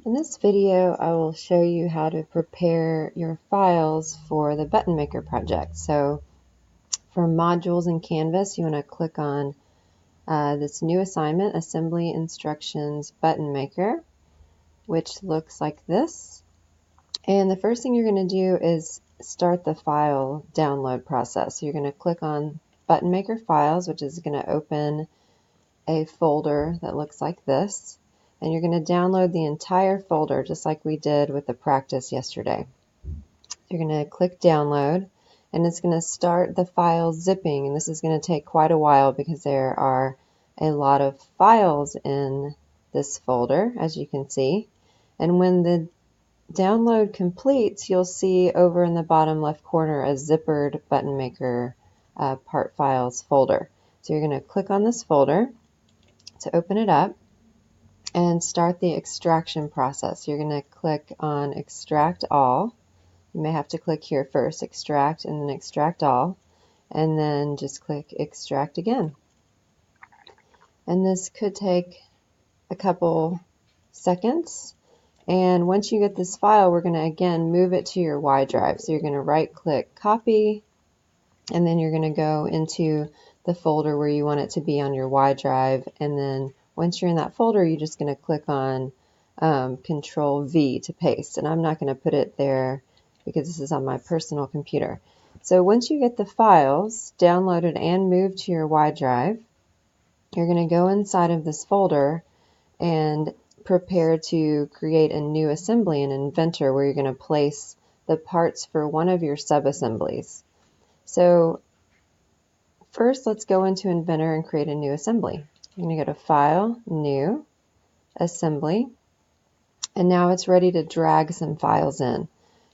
In this video, I will show you how to prepare your files for the Button Maker project. So for modules in Canvas, you want to click on this new assignment, Assembly Instructions Button Maker, which looks like this. And the first thing you're going to do is start the file download process. So you're going to click on Button Maker Files, which is going to open a folder that looks like this. And you're going to download the entire folder just like we did with the practice yesterday. You're going to click download and it's going to start the file zipping, and this is going to take quite a while because there are a lot of files in this folder, as you can see. And when the download completes, you'll see over in the bottom left corner a zippered Button Maker part files folder. So you're going to click on this folder to open it up and start the extraction process. You're going to click on Extract All. You may have to click here first, Extract, and then Extract All, and then just click Extract again. And this could take a couple seconds. And once you get this file, we're going to again move it to your Y drive. So you're going to right click, Copy, and then you're going to go into the folder where you want it to be on your Y drive, and then once you're in that folder, you're just going to click on Control V to paste. And I'm not going to put it there because this is on my personal computer. So once you get the files downloaded and moved to your Y drive, you're going to go inside of this folder and prepare to create a new assembly in Inventor where you're going to place the parts for one of your sub-assemblies. So first, let's go into Inventor and create a new assembly. I'm going to go to File, New, Assembly, and now it's ready to drag some files in.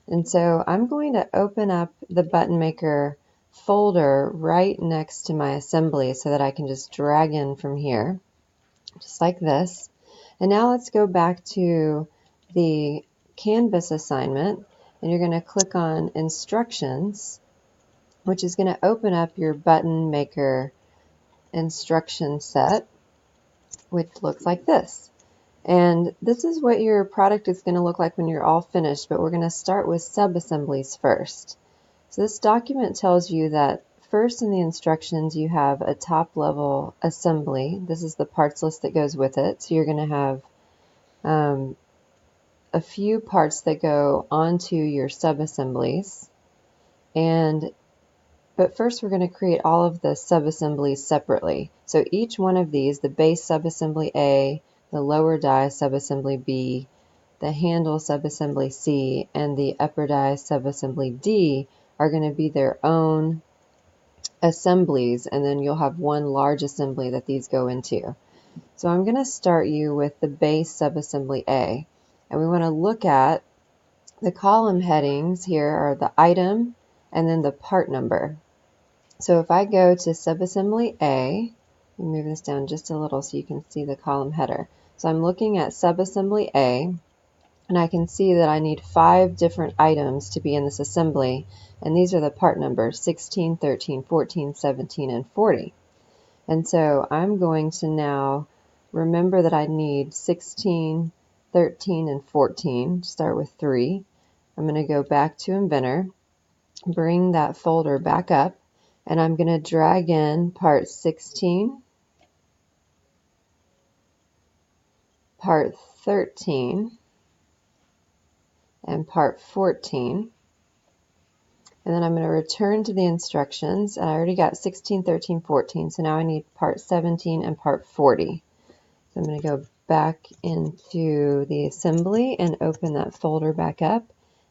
And so I'm going to open up the Button Maker folder right next to my assembly so that I can just drag in from here, just like this. And now let's go back to the Canvas assignment, and you're going to click on Instructions, which is going to open up your Button Maker instruction set, which looks like this. And this is what your product is going to look like when you're all finished, but we're going to start with sub-assemblies first. So this document tells you that first in the instructions you have a top-level assembly. This is the parts list that goes with it. So you're going to have a few parts that go onto your sub-assemblies. But first we're going to create all of the sub-assemblies separately. So each one of these, the base subassembly A, the lower die subassembly B, the handle subassembly C, and the upper die subassembly D are going to be their own assemblies, and then you'll have one large assembly that these go into. So I'm going to start you with the base subassembly A, and we want to look at the column headings. Here are the item and then the part number. So if I go to subassembly A, let me move this down just a little so you can see the column header. So I'm looking at subassembly A, and I can see that I need 5 different items to be in this assembly, and these are the part numbers, 16, 13, 14, 17, and 40. And so I'm going to now remember that I need 16, 13, and 14. Start with 3. I'm going to go back to Inventor, bring that folder back up, and I'm going to drag in part 16, part 13, and part 14. And then I'm going to return to the instructions. And I already got 16, 13, 14, so now I need part 17 and part 40. So I'm going to go back into the assembly and open that folder back up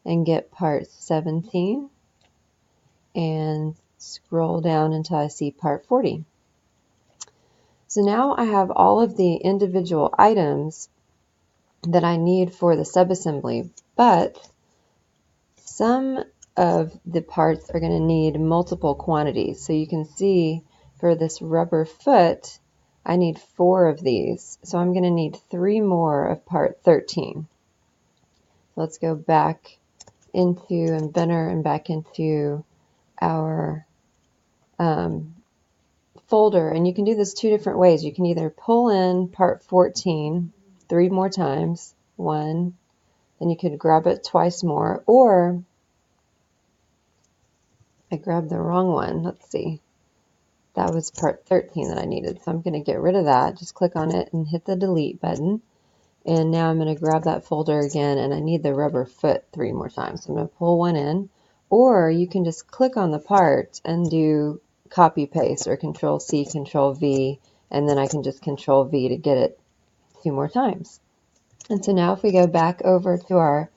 and get part 17 and scroll down until I see part 40. So now I have all of the individual items that I need for the subassembly, but some of the parts are going to need multiple quantities. So you can see for this rubber foot, I need 4 of these. So I'm going to need 3 more of part 13. So let's go back into Inventor and back into our folder, and you can do this 2 different ways. You can either pull in part 14 3 more times, 1, then you could grab it twice more, or I grabbed the wrong one. Let's see. That was part 13 that I needed, so I'm going to get rid of that. Just click on it and hit the delete button. And now I'm going to grab that folder again, and I need the rubber foot 3 more times. So I'm going to pull one in, or you can just click on the part and do copy paste or Control C, Control V, and then I can just Control V to get it 2 more times. And so now if we go back over to our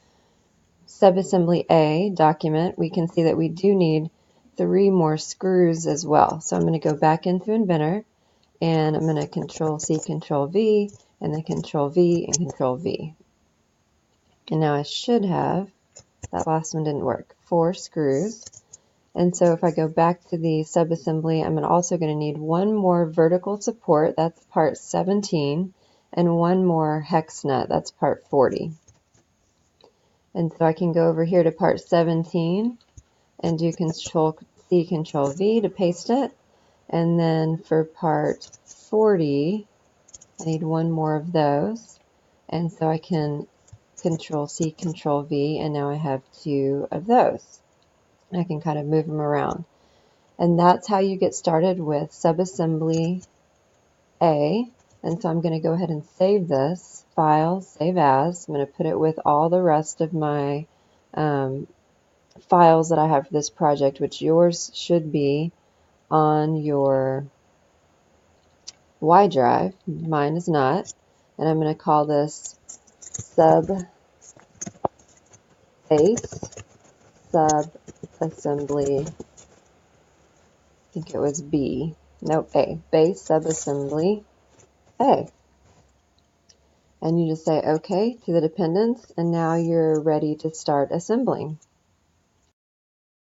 subassembly A document, we can see that we do need 3 more screws as well. So I'm going to go back into Inventor, and I'm going to Control C, Control V, and then Control V and Control V. And now I should have, that last one didn't work, 4 screws. And so if I go back to the subassembly, I'm also going to need 1 more vertical support, that's part 17, and 1 more hex nut, that's part 40. And so I can go over here to part 17 and do Control C, Control V to paste it. And then for part 40, I need 1 more of those. And so I can Control C, Control V, and now I have 2 of those. I can kind of move them around. And that's how you get started with subassembly A. And so I'm going to go ahead and save this file, save as. I'm going to put it with all the rest of my files that I have for this project, which yours should be on your Y drive. Mine is not. And I'm going to call this subassembly subassembly, I think it was B, nope, A, base subassembly A. And you just say OK to the dependents, and now you're ready to start assembling.